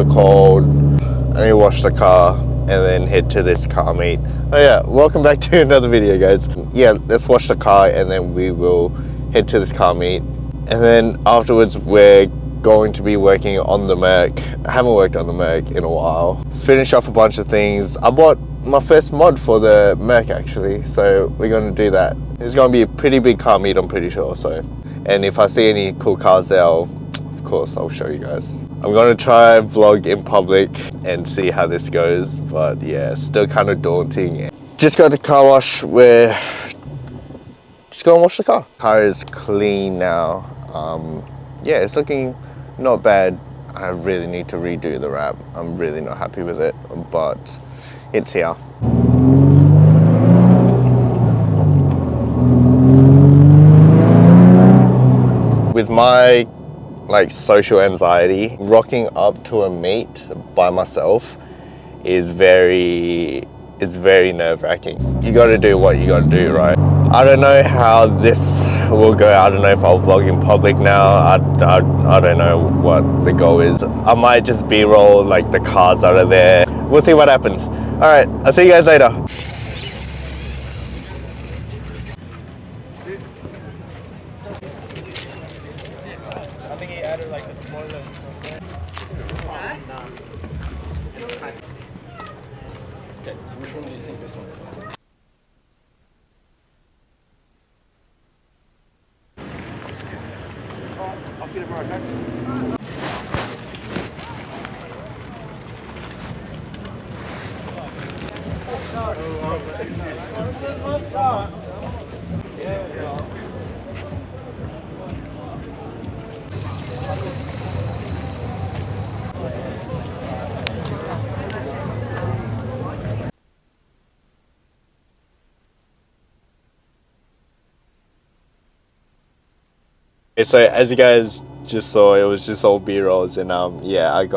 shower, cold. I need to wash the car and then head to this car meet. Oh yeah, welcome back to another video, guys. Yeah, let's wash the car and then we will head to this car meet. And then afterwards we're going to be working on the Merc. I haven't worked on the Merc in a while. Finish off a bunch of things. I bought my first mod for the Merc actually, so we're going to do that. It's going to be a pretty big car meet, I'm pretty sure. So, and if I see any cool cars there, of course I'll show you guys. I'm going to try vlog in public and see how this goes, but yeah, still kind of daunting. Just got the car wash. We're just going to wash the car. Car is clean now. Yeah, it's looking not bad. I really need to redo the wrap. I'm really not happy with it, but it's here. With my social anxiety, rocking up to a meet by myself is very nerve-wracking. You got to do what you got to do, right? I don't know how this will go. I don't know if I'll vlog in public now. I don't know what the goal is. I might just b-roll like the cars that are there. We'll see what happens. All right, I'll see you guys later. I think he added like a smaller. Okay, so which one do you think this one is? I'll get it right back. So as you guys just saw, it was just all b-rolls, and yeah, I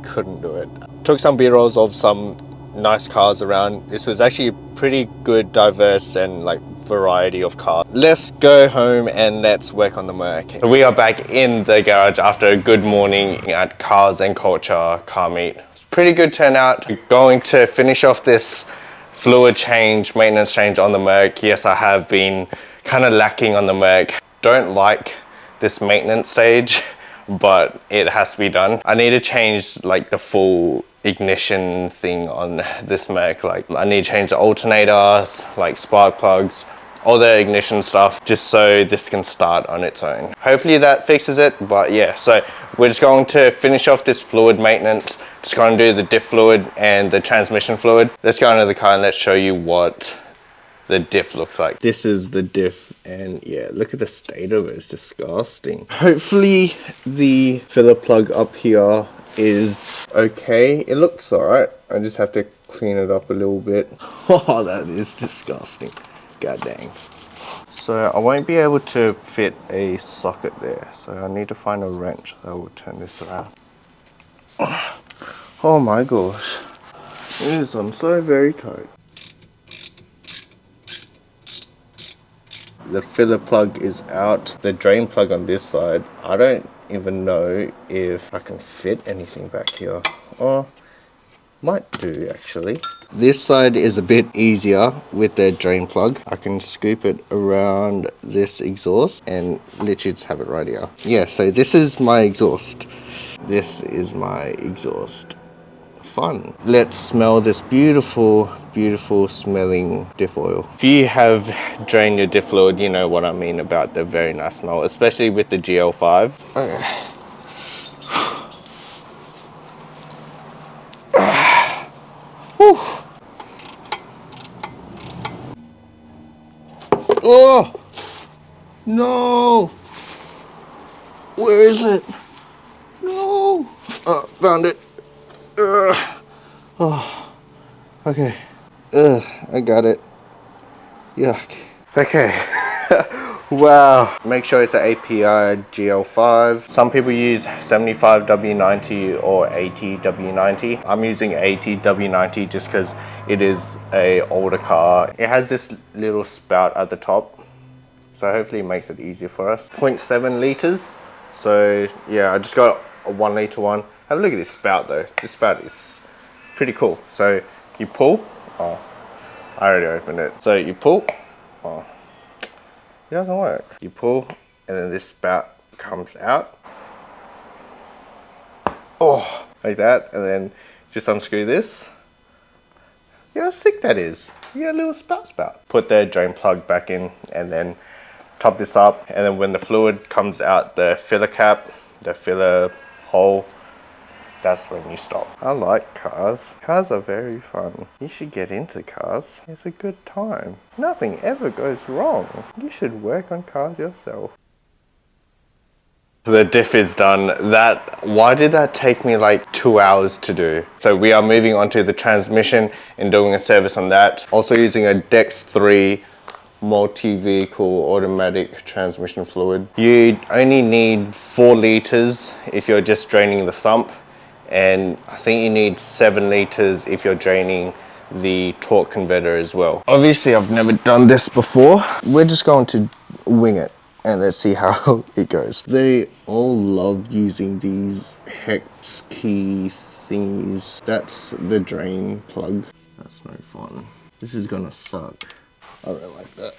couldn't do it. Took some b-rolls of some nice cars around. This was actually a pretty good, diverse and variety of cars. Let's go home and let's work on the Merc. So we are back in the garage after a good morning at Cars and Culture car meet. Pretty good turnout. Going to finish off this fluid change, maintenance change on the Merc. Yes, I have been kind of lacking on the Merc. Don't like this maintenance stage, but it has to be done. I need to change the full ignition thing on this Merc. I need to change the alternators, spark plugs, all the ignition stuff, just so this can start on its own. Hopefully that fixes it, but yeah, so we're just going to finish off this fluid maintenance. Just going to do the diff fluid and the transmission fluid. Let's go into the car and let's show you what the diff looks like. This is the diff, and yeah, look at the state of it. It's disgusting. Hopefully the filler plug up here is okay. It looks alright. I just have to clean it up a little bit. Oh, that is disgusting. God dang. So I won't be able to fit a socket there, so I need to find a wrench that will turn this around. Oh my gosh, it is on so very tight. The filler plug is out. The drain plug on this side, I don't even know if I can fit anything back here. Oh, might do actually. This side is a bit easier with the drain plug. I can scoop it around this exhaust and literally just have it right here. Yeah, so this is my exhaust. This is my exhaust. Fun. Let's smell this beautiful smelling diff oil. If you have drained your diff fluid, you know what I mean about the very nice smell, especially with the GL5. Oh no, where is it? No. Oh, found it. Oh, okay. I got it. Yuck. Okay. Wow. Make sure it's an API GL5. Some people use 75W90 or 80W90. I'm using 80W90 just because it is a older car. It has this little spout at the top, so hopefully it makes it easier for us. 0.7 liters. So yeah, I just got a 1 liter one. Have a look at this spout though. This spout is pretty cool. So you pull, oh, I already opened it. So you pull, oh, it doesn't work. You pull, and then this spout comes out. Oh, like that, and then just unscrew this. Yeah, how sick that is. You got a little spout. Put the drain plug back in, and then top this up, and then when the fluid comes out the filler cap, the filler hole, that's when you stop. I like cars. Cars are very fun. You should get into cars. It's a good time. Nothing ever goes wrong. You should work on cars yourself. The diff is done. Why did that take me like 2 hours to do? So we are moving on to the transmission and doing a service on that. Also using a Dex 3 multi-vehicle automatic transmission fluid. You only need 4 liters if you're just draining the sump, and I think you need 7 liters if you're draining the torque converter as well. Obviously I've never done this before. We're just going to wing it and let's see how it goes. They all love using these hex key thingies. That's the drain plug. That's no fun. This is gonna suck. I don't like that.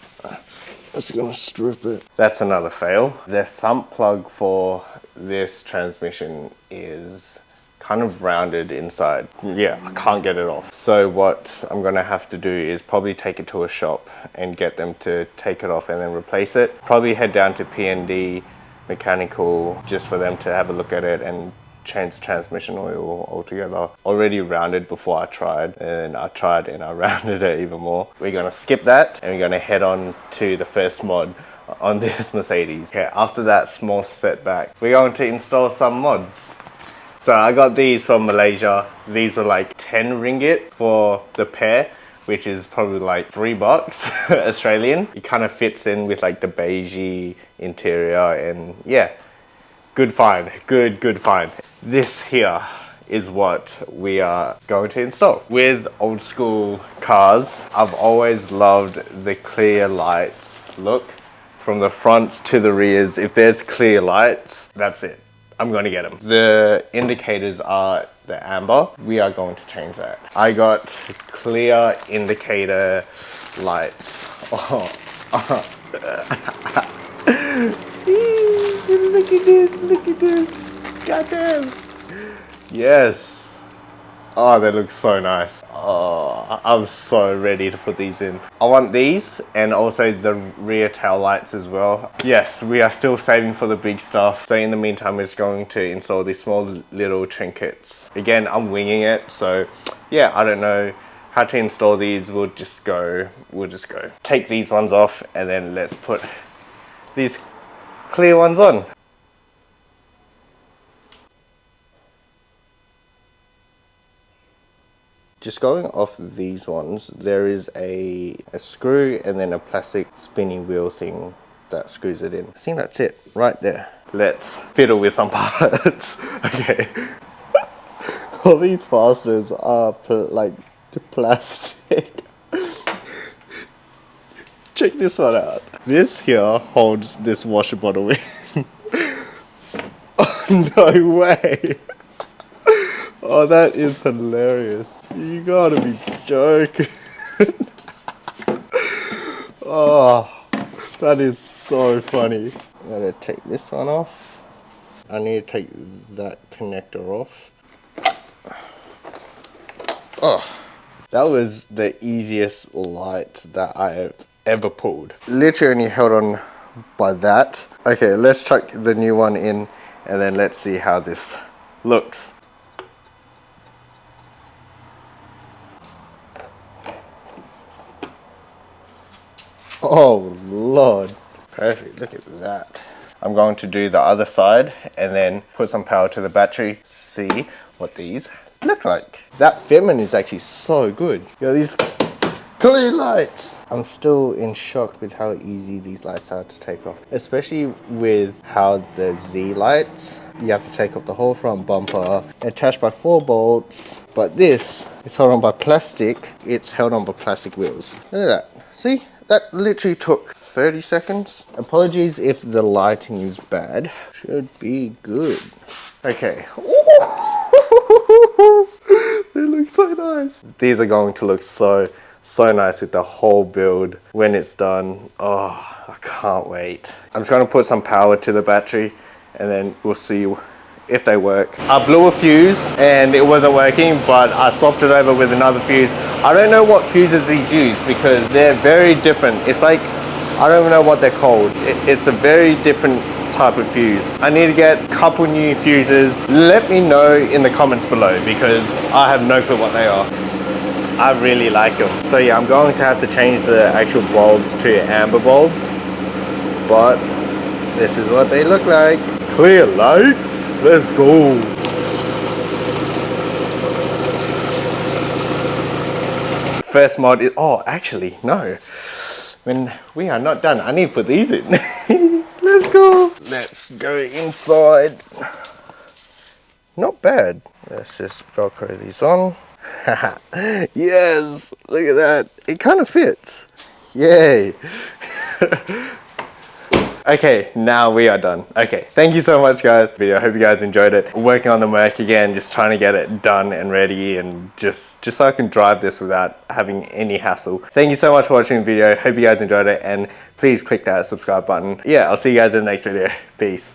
It's gonna strip it. That's another fail. The sump plug for this transmission is kind of rounded inside. Yeah, I can't get it off. So what I'm gonna have to do is probably take it to a shop and get them to take it off and then replace it. Probably head down to P&D Mechanical just for them to have a look at it and change the transmission oil altogether. Already rounded before I tried, and I tried and I rounded it even more. We're gonna skip that and we're gonna head on to the first mod on this Mercedes. Okay, after that small setback, we're going to install some mods. So I got these from Malaysia. These were like 10 ringgit for the pair, which is probably like $3 Australian. It kind of fits in with like the beigey interior, and yeah, good find, good find. This here is what we are going to install. With old school cars, I've always loved the clear lights look. From the fronts to the rears, if there's clear lights, that's it. I'm going to get them. The indicators are the amber. We are going to change that. I got clear indicator lights. Oh. Look at this. Goddamn. Yes. Oh, they look so nice. Oh, I'm so ready to put these in. I want these and also the rear tail lights as well. Yes, we are still saving for the big stuff. So in the meantime, we're just going to install these small little trinkets. Again, I'm winging it. So yeah, I don't know how to install these. We'll just go. Take these ones off and then let's put these clear ones on. Just going off these ones, there is a screw and then a plastic spinning wheel thing that screws it in. I think that's it, right there. Let's fiddle with some parts. Okay. All these fasteners are like plastic. Check this one out. This here holds this washer bottle in. Oh, no way. Oh, that is hilarious. You gotta be joking. Oh, that is so funny. I'm gonna take this one off. I need to take that connector off. Oh, that was the easiest light that I have ever pulled. Literally only held on by that. Okay, let's chuck the new one in and then let's see how this looks. Oh Lord, perfect, look at that. I'm going to do the other side and then put some power to the battery, see what these look like. That fitment is actually so good. You know, these clear lights. I'm still in shock with how easy these lights are to take off. Especially with how the Z lights, you have to take off the whole front bumper, attached by 4 bolts. But this is held on by plastic. It's held on by plastic wheels. Look at that, see? That literally took 30 seconds. Apologies if the lighting is bad. Should be good. Okay. Ooh. They look so nice. These are going to look so nice with the whole build when it's done. Oh, I can't wait. I'm just gonna put some power to the battery and then we'll see if they work. I blew a fuse and it wasn't working, but I swapped it over with another fuse. I don't know what fuses these use because they're very different. It's like, I don't even know what they're called. It's a very different type of fuse. I need to get a couple new fuses. Let me know in the comments below because I have no clue what they are. I really like them. So yeah, I'm going to have to change the actual bulbs to amber bulbs, but this is what they look like. Clear lights, let's go. First mod is, oh actually, no. When we are not done, I need to put these in. Let's go. Let's go inside. Not bad. Let's just Velcro these on. Yes, look at that. It kind of fits. Yay. Okay, now we are done. Okay, thank you so much guys. I hope you guys enjoyed it. Working on the Merc again, just trying to get it done and ready and just so I can drive this without having any hassle. Thank you so much for watching the video. Hope you guys enjoyed it and please click that subscribe button. Yeah, I'll see you guys in the next video. Peace.